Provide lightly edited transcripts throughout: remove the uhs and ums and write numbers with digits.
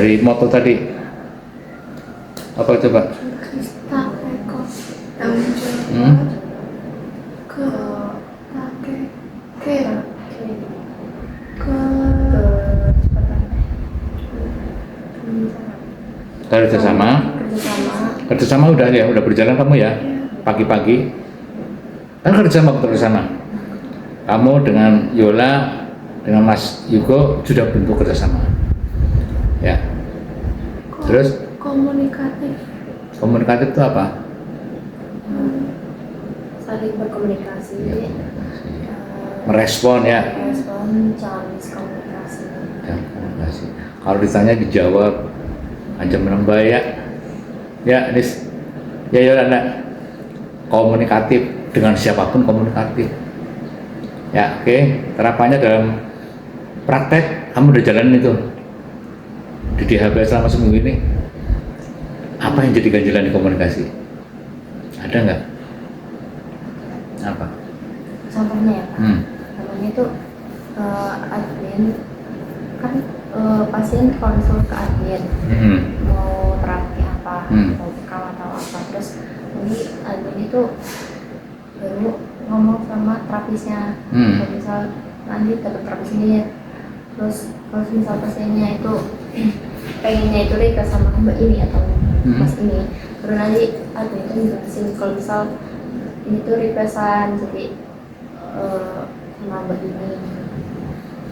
Dari moto tadi apa coba? Kita ekor tanggung jawab ke ke Kerjasama. Kerjasama udah ya, udah berjalan kamu ya. Pagi-pagi kan kerjasama. Kamu dengan Yola, dengan Mas Yugo sudah bentuk kerjasama. Ya. Terus komunikatif. Komunikatif itu apa? Saling berkomunikasi, Merespon ya. Merespon, jangan miskomunikasi. Jangan komunikasi. Kalau ditanya dijawab aja menang baik ya. Nis. Ya Yola, komunikatif dengan siapapun komunikatif. Ya, oke. Terapannya dalam praktek kamu udah jalanin itu di DHB selama seminggu ini. Apa yang jadi ganjilan di komunikasi? Ada nggak? Apa? Contohnya ya Pak, contohnya itu admin kan pasien konsul ke admin mau terapi apa, mau bekam atau apa, terus nanti admin itu baru ngomong sama terapisnya, kalau misal nanti dapat terapis ini, terus kalau misal pasiennya itu pengennya itu Rika sama mbak ini atau mas ini, terus nanti admin itu jelasin kalau misal ini tuh requestan jadi sama mbak ini.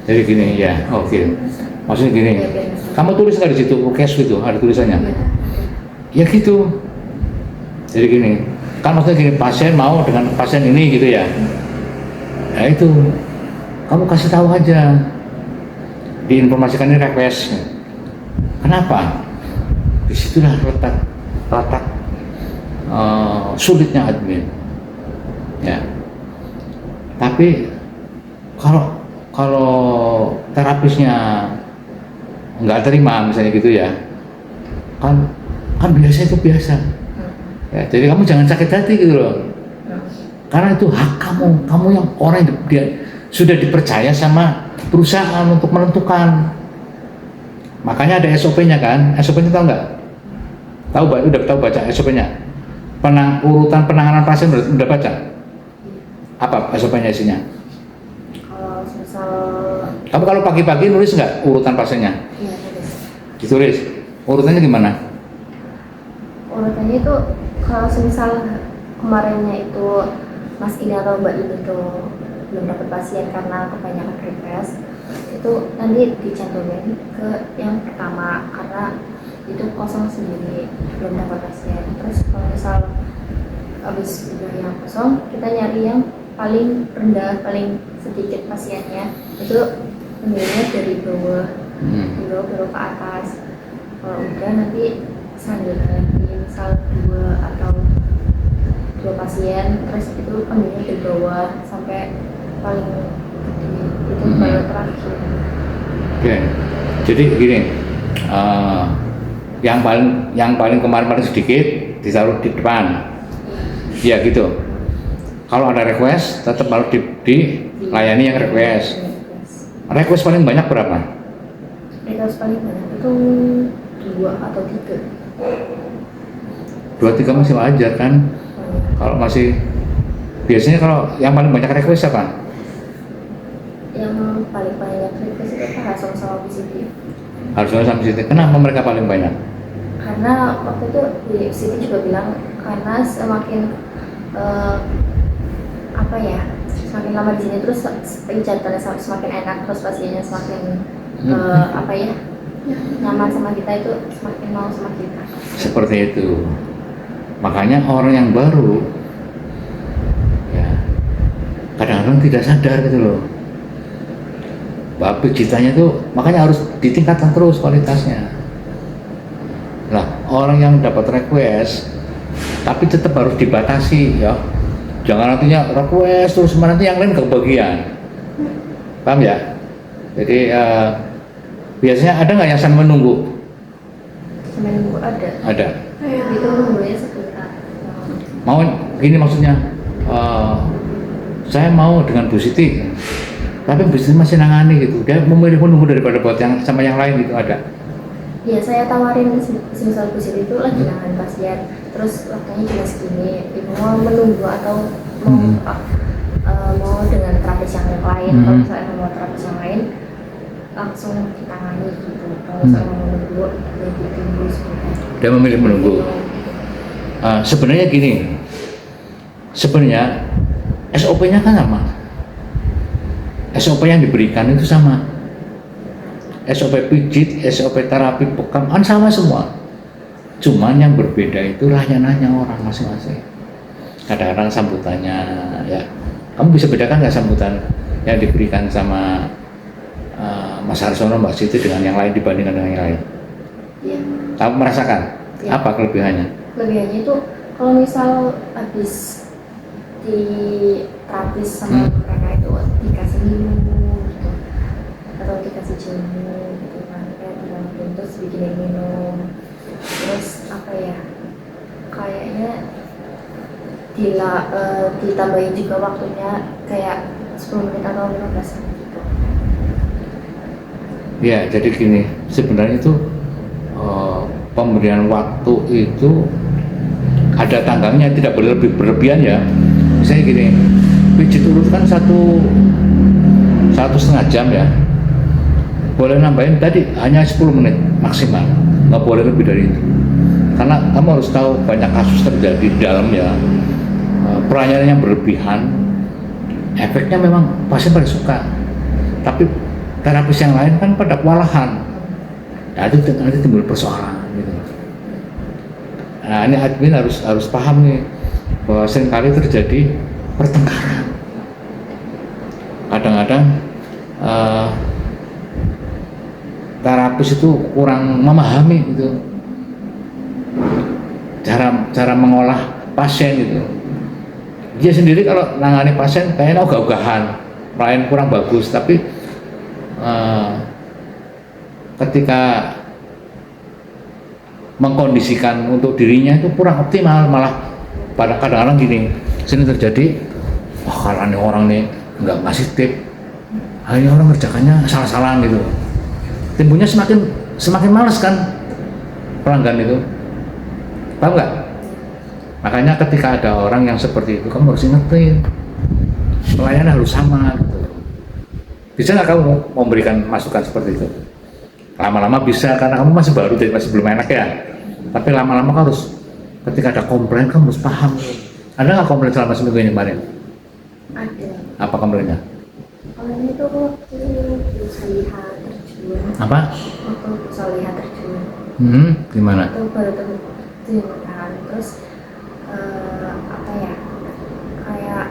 Jadi gini ya, oke. Maksudnya gini, kamu tulis nggak di situ request gitu, ada tulisannya? Ya gitu. Jadi gini, kan maksudnya gini, pasien mau dengan pasien ini gitu ya. Nah itu, kamu kasih tahu aja, diinformasikan ini request. Kenapa? Disitulah letak sulitnya admin. Ya. Tapi kalau terapisnya nggak terima misalnya gitu ya, kan biasa itu biasa. Ya, jadi kamu jangan sakit hati gitu loh. Karena itu hak kamu yang orang yang dia sudah dipercaya sama perusahaan untuk menentukan. Makanya ada SOP-nya kan? SOP-nya tahu nggak? Udah tahu baca SOP-nya? Urutan penanganan pasien udah baca? Apa SOP-nya isinya? Kalau misal Kamu kalau pagi-pagi nulis nggak urutan pasiennya? iya tulis. Ditulis. Urutannya gimana? Urutannya itu kalau misal kemarinnya itu mas ini atau mbak ini tuh belum dapat pasien karena kebanyakan request, itu nanti dicantumin ke yang pertama karena itu kosong sendiri belum dapat pasien. Terus kalau misal habis udah yang kosong, kita nyari yang paling rendah, paling sedikit pasiennya, itu ambilnya dari bawah ke atas. Kalau udah nanti selanjutnya lagi misal 2 atau 2 pasien, terus itu ambilnya dari bawah sampai paling gede, itu baru terakhir. Oke. Jadi gini, yang paling kemarin paling sedikit ditaruh di depan. Iya gitu. Kalau ada request tetap harus dilayani yang request. Request paling banyak berapa? Request paling banyak itu 2 atau 3. 2-3 masih wajar kan? Kalau masih biasanya kalau yang paling banyak request apa? Yang paling banyak request itu Harsono sama PCT. Harsono sama PCT. Kenapa mereka paling banyak? Karena waktu itu di PCT juga bilang karena semakin semakin lama di sini terus penjajatannya semakin enak, terus pasiennya semakin nyaman sama kita, itu semakin mau sama kita. Seperti itu. Makanya orang yang baru ya kadang-kadang tidak sadar gitu loh. Tapi citanya tuh makanya harus ditingkatkan terus kualitasnya. Nah, orang yang dapat request tapi tetap harus dibatasi ya. Jangan nantinya request terus nanti yang lain kebagian. Paham ya? Jadi biasanya ada nggak yang sambil menunggu? Sambil nunggu ada. Ada. Itu nunggunya sebentar. Mau gini maksudnya, saya mau dengan Bu Siti, tapi Bu Siti masih nangani gitu. Dia memilih menunggu daripada buat yang sama yang lain gitu, ada. Ya saya tawarin semisal busir itu lagi nangani pasien, terus waktunya cuma segini, ibu mau menunggu atau mau mau dengan terapis yang lain. Kalau misalnya mau terapis yang lain langsung ditangani gitu. Kalau misalnya mau menunggu ya ditunggu sebentar. Dia memilih menunggu. Sebenarnya gini, sebenarnya SOP-nya kan sama. SOP yang diberikan itu sama. SOP pijit, SOP terapi bekam kan sama semua. Cuman yang berbeda itu layanannya orang masing-masing. Kadang-kadang sambutannya ya, kamu bisa bedakan nggak sambutan yang diberikan sama Mas Harsono, Mbak Siti dengan yang lain dibandingkan dengan yang lain? Iya. Kamu merasakan apa kelebihannya? Kelebihannya itu kalau misal habis di terapis sama mereka itu dikasih minum gitu atau dikasih jamu gitu kan, kayak dibantuin terus bikinin minum, terus apa ya, kayaknya ditambahin juga waktunya kayak 10 menit atau 15 menit gitu. Ya, jadi gini, sebenarnya itu pemberian waktu itu ada tanggalnya, tidak boleh lebih berlebihan ya. Misalnya gini, pijit urut kan satu setengah jam ya, boleh nambahin tadi hanya 10 menit maksimal, nggak boleh lebih dari itu. Karena kamu harus tahu banyak kasus terjadi di dalam ya, pelayanan yang berlebihan, efeknya memang pasien pada suka, tapi terapis yang lain kan pada kewalahan, nah itu nanti timbul persoalan gitu. Nah ini admin harus paham nih bahwa seringkali terjadi pertengkaran. Kadang-kadang terapis itu kurang memahami gitu cara mengolah pasien gitu. Dia sendiri kalau nangani pasien kayaknya ogah-ogahan, pelayan kurang bagus, tapi ketika mengkondisikan untuk dirinya itu kurang optimal, malah pada kadang-kadang gini, sini terjadi, kalau nih orang nih nggak ngasih tip, ini orang ngerjakannya salah-salah gitu, timbulnya semakin males kan pelanggan itu, paham nggak? Makanya ketika ada orang yang seperti itu, kamu harus ingetin, pelayanan harus sama gitu. Bisa nggak kamu memberikan masukan seperti itu? Lama-lama bisa, karena kamu masih baru, jadi masih belum enak ya. Tapi lama-lama kamu harus, ketika ada komplain kamu harus paham. Ada nggak komplain selama seminggu ini kemarin? Ada. Apa komplainnya? Kalau itu waktu Bu Saliha terjun. Apa? Waktu Bu Saliha terjun. Gimana? Itu baru terjun kan, terus apa ya? Kayak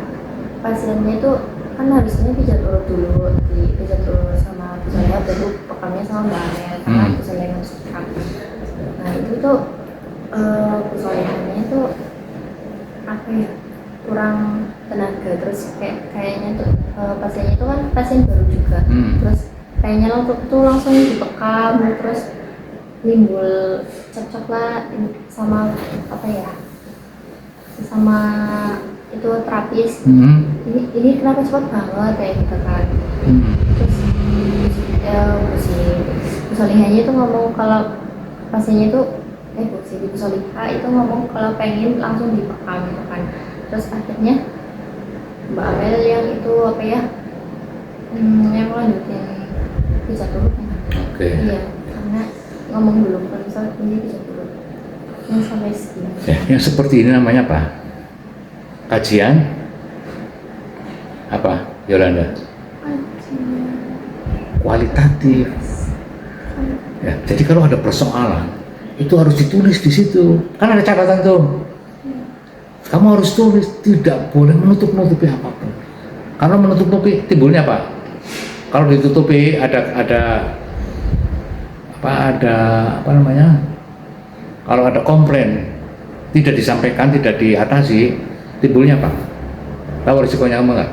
pasiennya itu kan harusnya pijat urut dulu, pijat urut sama Bu Saliha, baru pekamnya sama Mbak Amel, karena Bu Saliha yang setrap. Nah itu tuh Bu Salihanya tuh apa ya, kurang tenaga, terus kayaknya tuh pasiennya itu kan pasien baru juga, terus kayaknya tuh langsung dibekam, terus timbul cocok lah sama apa ya, sama itu terapis. Ini kenapa cepat banget kayak gitu kan. Terus Bu Salihanya itu ngomong kalau pasiennya itu Bu Saliha itu ngomong kalau pengen langsung dibekam gitu kan. Terus akhirnya Mbak Amel yang itu apa ya, yang lanjutin bisa turun. Iya, karena ngomong dulu kalau misalnya ini bisa turun yang sampai segini. Yang seperti ini namanya apa? Kajian apa, Yolanda? Kualitatif. Ya, jadi kalau ada persoalan itu harus ditulis di situ. Kan ada catatan tuh. Kamu harus tulis, tidak boleh menutup-nutupi apapun. Karena menutup-nutupi timbulnya apa? Kalau ditutupi ada apa namanya? Kalau ada komplain tidak disampaikan, tidak diatasi, timbulnya apa? Tahu risikonya kamu nggak?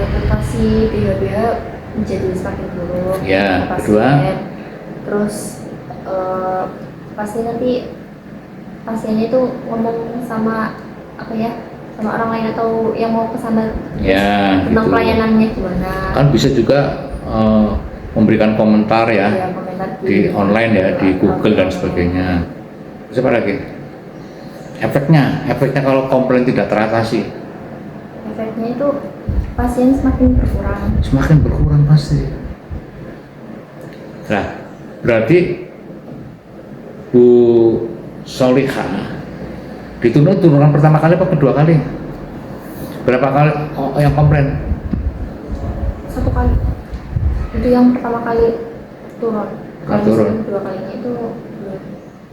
Reputasi BH-BH menjadi semakin buruk. Ya, kedua. Terus pasti nanti pasiennya itu ngomong sama apa ya, sama orang lain atau yang mau kesana ya, tentang gitu. Pelayanannya gimana? Kan bisa juga memberikan komentar ya, Ya, komentar di online ya, di Google dan sebagainya. Terus apa lagi? Efeknya kalau komplain tidak teratasi, Efeknya itu pasien semakin berkurang. semakin berkurang pasti. Nah, berarti Bu Solihah diturunkan pertama kali apa kedua kali? Berapa kali yang komplain? 1 kali. Itu yang pertama kali turun. Kalau turun. misalnya kedua kalinya itu belum.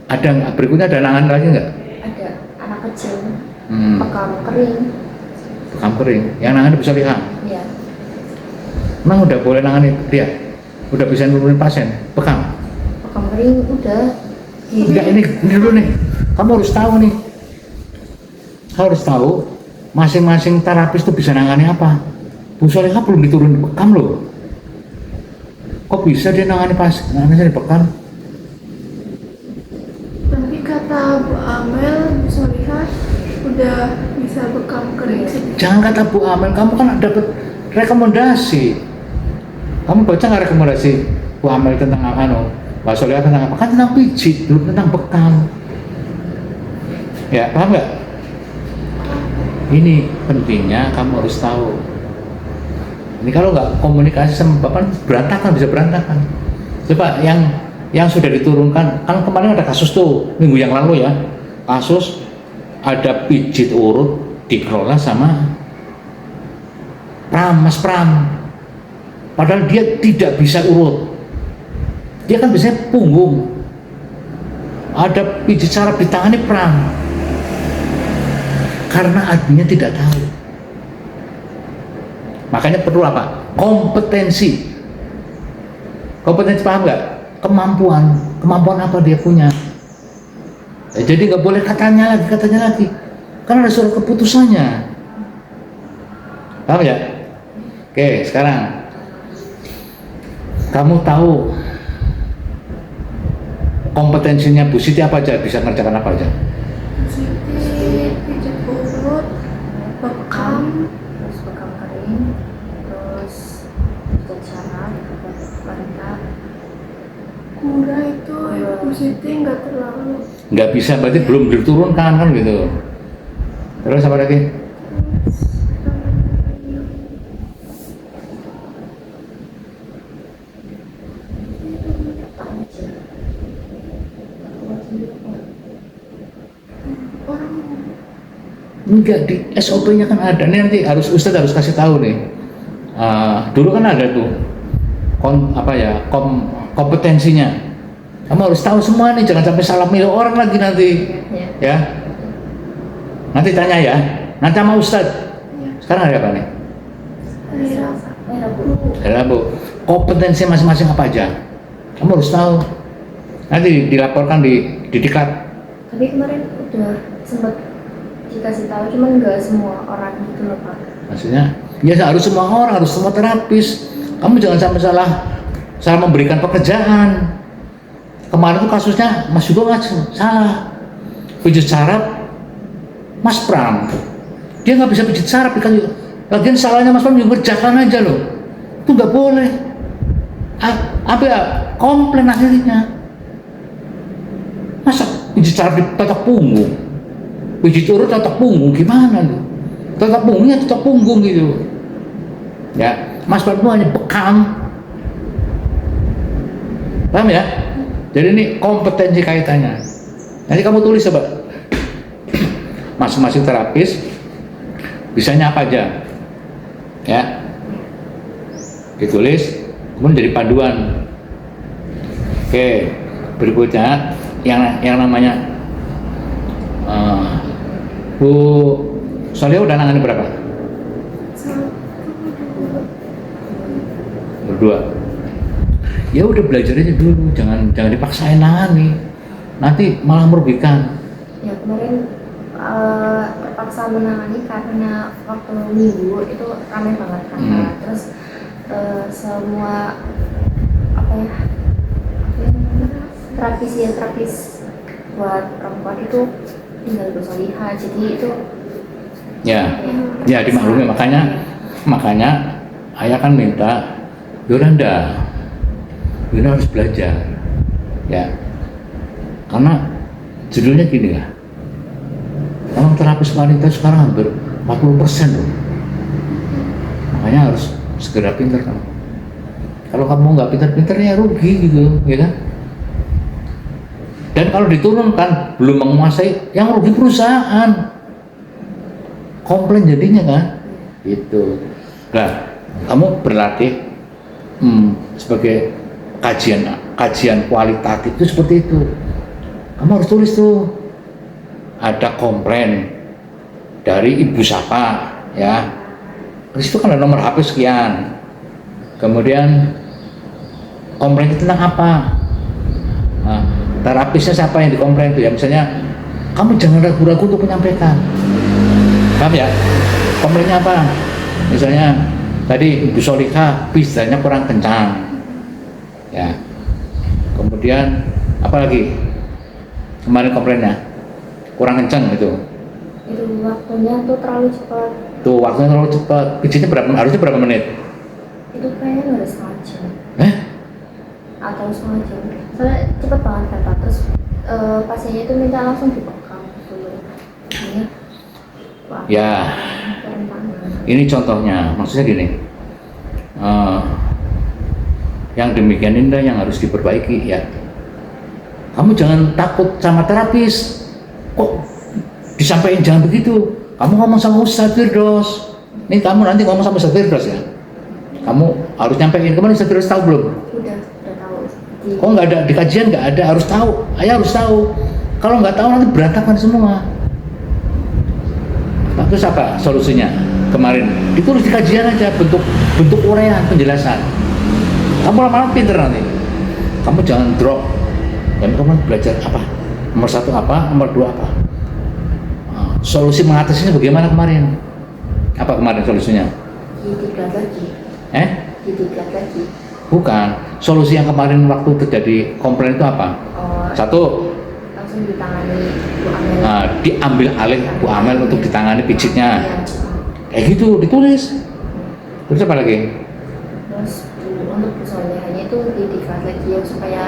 Ada berikutnya ada nangan lagi nggak? Ada anak kecil, Hmm, bekam kering. bekam kering. Yang nangan Bu Solihah. Ya, Emang udah boleh nangani dia? Udah bisa nurunin pasien? Bekam? bekam kering udah. Enggak, ini dulu nih. Kamu harus tahu nih. Harus tahu masing-masing terapis itu bisa nangani apa. Bu Solihah belum diturunin bekam loh. Kok bisa dia nangani nangani bekam? Tapi kata Bu Amel, Bu Solihah udah bisa bekam kering sedikit. Jangan kata Bu Amel, kamu kan dapat rekomendasi. Kamu baca nggak rekomendasi Bu Amel tentang Mbak Solihah tentang apa? Kan tentang pijit, belum tentang bekam. Ya, paham nggak? Ini pentingnya kamu harus tahu. Ini kalau nggak komunikasi sama Bapak berantakan, bisa berantakan. Coba yang sudah diturunkan, kan kemarin ada kasus tuh minggu yang lalu ya, kasus ada pijit urut dikelola sama Mas Pram. Padahal dia tidak bisa urut. Dia kan biasanya punggung. Ada pijit saraf di tangannya Pram. Karena adminnya tidak tahu. Makanya perlu apa? Kompetensi. Kompetensi paham nggak? Kemampuan apa dia punya. Ya, jadi nggak boleh katanya lagi. Karena ada surat keputusannya. Paham ya? Oke, sekarang kamu tahu kompetensinya Bu Siti apa aja? Bisa ngerjakan apa aja? Siti, pijat urut, bekam, terus bekam kering, terus pijat saraf, mantap. kura itu Bu Siti nggak terlalu. Nggak bisa, berarti belum diturunkan kan gitu. Terus apa lagi? Enggak, di SOP-nya kan ada. Ini nanti Ustadz harus kasih tahu nih. Dulu kan ada tuh kompetensinya. Kamu harus tahu semua nih, jangan sampai salah milih orang lagi nanti. Ya. Nanti tanya ya. Nanti sama Ustadz. Sekarang ada apa nih? Ada Bu. Kompetensi masing-masing apa aja? Kamu harus tahu. Nanti dilaporkan di diklat. Tapi kemarin udah sempat dikasih tahu, cuman nggak semua orang gitu loh Pak. Maksudnya, ya harus semua orang, harus semua terapis. Kamu jangan sampai salah memberikan pekerjaan. Kemarin tuh kasusnya Mas Yugo salah. Pijit saraf Mas Pram. Dia nggak bisa pijit saraf, lagian salahnya Mas Pram juga ngerjakan aja loh. Itu nggak boleh. Apa ya? Komplain akhirnya. Masa pijit saraf ditotok punggung? Pijit urut totok punggung gimana lu? Totok punggungnya totok punggung gitu. Ya, Mas Pram itu hanya bekam. Paham ya? Jadi ini kompetensi kaitannya. Nanti kamu tulis coba. Masing-masing terapis bisanya apa aja. Ya. Ditulis, kemudian jadi panduan. Oke, berikutnya yang namanya Bu Solihah udah nangani berapa? 1, 2. Berdua. Ya udah belajar aja dulu, jangan dipaksain nangani, nanti malah merugikan. Ya kemarin terpaksa menangani karena waktu minggu itu ramai banget kan. Terus semua terapis buat perempuan itu tinggal Bu Solihah, jadi itu ya dimaklumi, makanya ayah kan minta Yolanda Bunda harus belajar, ya. Karena judulnya gini lah, orang terapis wanita sekarang hampir 40% loh. Makanya harus segera pintar kamu. Kalau kamu nggak pintar-pintar ya rugi gitu, ya kan? Dan kalau diturunkan belum menguasai, yang rugi perusahaan. Komplain jadinya kan, gitu. Nah, kamu berlatih sebagai kajian kualitatif itu seperti itu. Kamu harus tulis tuh, ada komplain dari ibu siapa, ya. Di situ kan ada nomor HP sekian. Kemudian komplain itu tentang apa? Nah, terapisnya siapa yang dikomplain itu ya? Misalnya, kamu jangan ragu-ragu untuk menyampaikan. Paham ya? Komplainnya apa? Misalnya tadi Ibu Solika bisanya kurang kencang, ya. Kemudian apa lagi? Kemarin komplainnya kurang kencang gitu. Itu waktunya tuh terlalu cepat. Tuh waktunya terlalu cepat. Pijitnya harusnya berapa menit? Itu kayaknya udah setengah jam. Atau setengah jam. Soalnya cepet banget kan Pak. Terus pasiennya itu minta langsung dipekam dulu. Ini, wah, Ya. Ini contohnya, maksudnya gini, yang demikian ini yang harus diperbaiki ya. Kamu jangan takut sama terapis, kok disampaikan jangan begitu. Kamu ngomong sama Ustadz Firdaus, nih kamu nanti ngomong sama Ustadz Firdaus ya. Kamu harus nyampein, kemarin Ustadz Firdaus tahu belum? Udah tahu. Kok nggak ada di kajian, nggak ada, harus tahu. Ayah harus tahu. Kalau nggak tahu nanti berantakan semua. Nah, terus apa solusinya? Kemarin ditulis di kajian aja, bentuk uraian penjelasan. Kamu lama-lama pinter nanti. Kamu jangan drop. Dan kamu belajar apa? Nomor 1 apa? Nomor 2 apa? Nah, solusi mengatasinya bagaimana kemarin? Apa kemarin solusinya? Didikat lagi. Didikat lagi. Bukan. Solusi yang kemarin waktu terjadi komplain itu apa? Oh, 1. langsung ditangani Bu Amel. Nah, diambil alih Bu Amel untuk ditangani pijitnya. Iya. Kayak gitu, ditulis. Terus apa lagi? Terus untuk kesolehannya itu didikat lagi ya supaya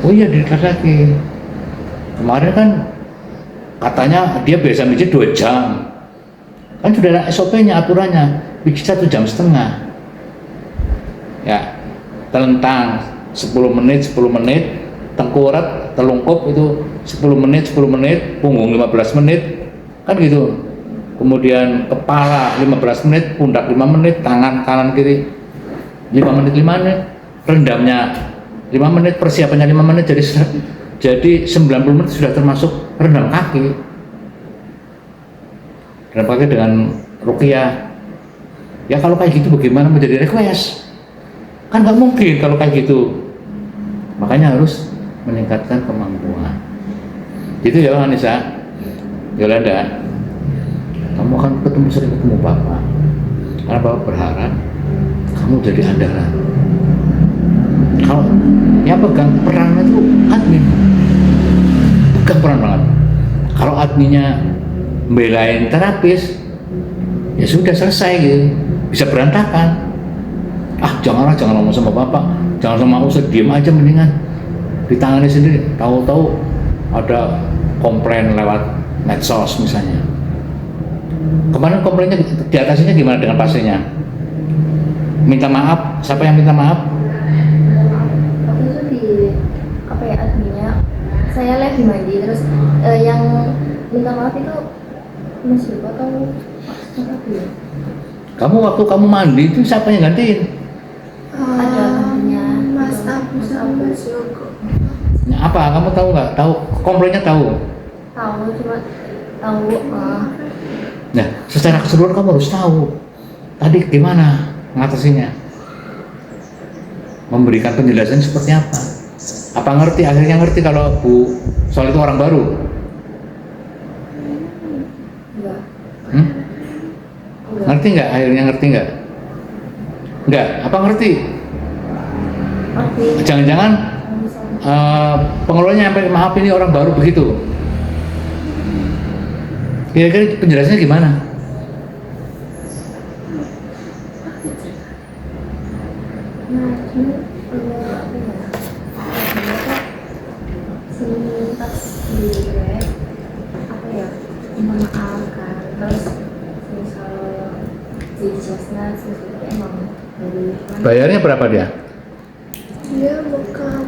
Oh iya, dilihat lagi. Kemarin kan katanya dia biasa pijit 2 jam. Kan sudah ada SOP-nya, aturannya. Pijit 1,5 jam. Ya, telentang 10 menit, tengkorak, telungkup itu 10 menit, punggung 15 menit. Kan gitu. Kemudian kepala 15 menit, pundak 5 menit, tangan kanan kiri 5 menit, rendamnya 5 menit, persiapannya 5 menit, jadi 90 menit sudah termasuk rendam kaki. Rendam kaki dengan ruqyah. Ya kalau kayak gitu bagaimana menjadi request? Kan nggak mungkin kalau kayak gitu. Makanya harus meningkatkan kemampuan. Gitu ya Anissa, Yolanda. Kamu akan sering ketemu Bapak. Karena Bapak berharap kamu jadi andalan. Kalau yang pegang peran itu admin, pegang peran banget. Kalau adminnya belain terapis, ya sudah selesai gitu, bisa berantakan. Jangan ngomong sama Bapak, jangan sama Ustadz, diam aja mendingan, ditangani sendiri. Tahu-tahu ada komplain lewat medsos misalnya. Kemarin komplainnya diatasinya gimana dengan pasiennya? Minta maaf, siapa yang minta maaf? waktu itu di adminnya saya lagi mandi terus yang minta maaf itu Mas Joko atau siapa ya? Kamu waktu kamu mandi itu siapa yang gantiin? Ada adminnya Mas Abu sama Mas Joko. Nah, apa? Kamu tahu nggak? Tahu komplainnya tahu? cuma tahu Nah, secara keseluruhan kamu harus tahu tadi gimana mengatasinya, memberikan penjelasan seperti apa. Apa ngerti? Akhirnya ngerti kalau Bu Sol itu orang baru? enggak. Ngerti nggak? Akhirnya ngerti nggak? Nggak. Apa ngerti? Ngerti. Jangan-jangan pengelolanya sampai maaf ini orang baru begitu. Kira-kira penjelasannya gimana? Nah, pas di Grab apa ya, mengenalkan terus misal di jasnya sesuatu emang dari Bayarnya berapa dia? Dia bekam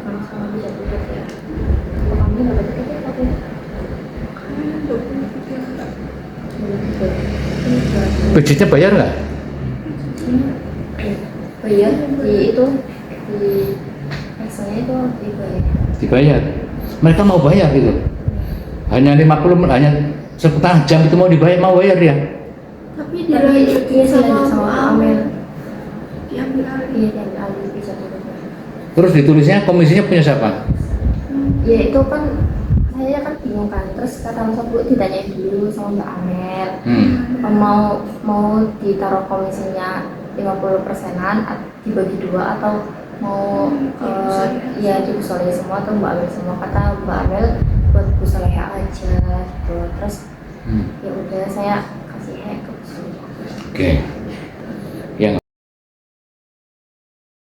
kalau sama bisa tiket ya. Kalau kami dapat tiket ya tapi kayak 23. belum tiket. Pijitnya bayar nggak? Bayar di itu di Excelnya itu dibayar. Dibayar. Mereka mau bayar gitu. Hanya 50, hanya setengah jam itu mau dibayar, mau bayar dia. Tapi Iya dilanjutin sih sama lanjut sama Bu Amel. Amel. Diambil alih. Iya dan alih bisa tiket. Terus ditulisnya komisinya punya siapa? Ya itu kan saya kan bingung kan, terus kata Mas Bu ditanyain dulu sama Mbak Amel. Mau ditaruh komisinya 50%-an dibagi dua atau mau ya di Bu Soleha semua atau Mbak Amel semua. Kata Mbak Amel buat Bu Soleha aja gitu. Terus ya udah saya kasih ke Bu Soleha. Oke.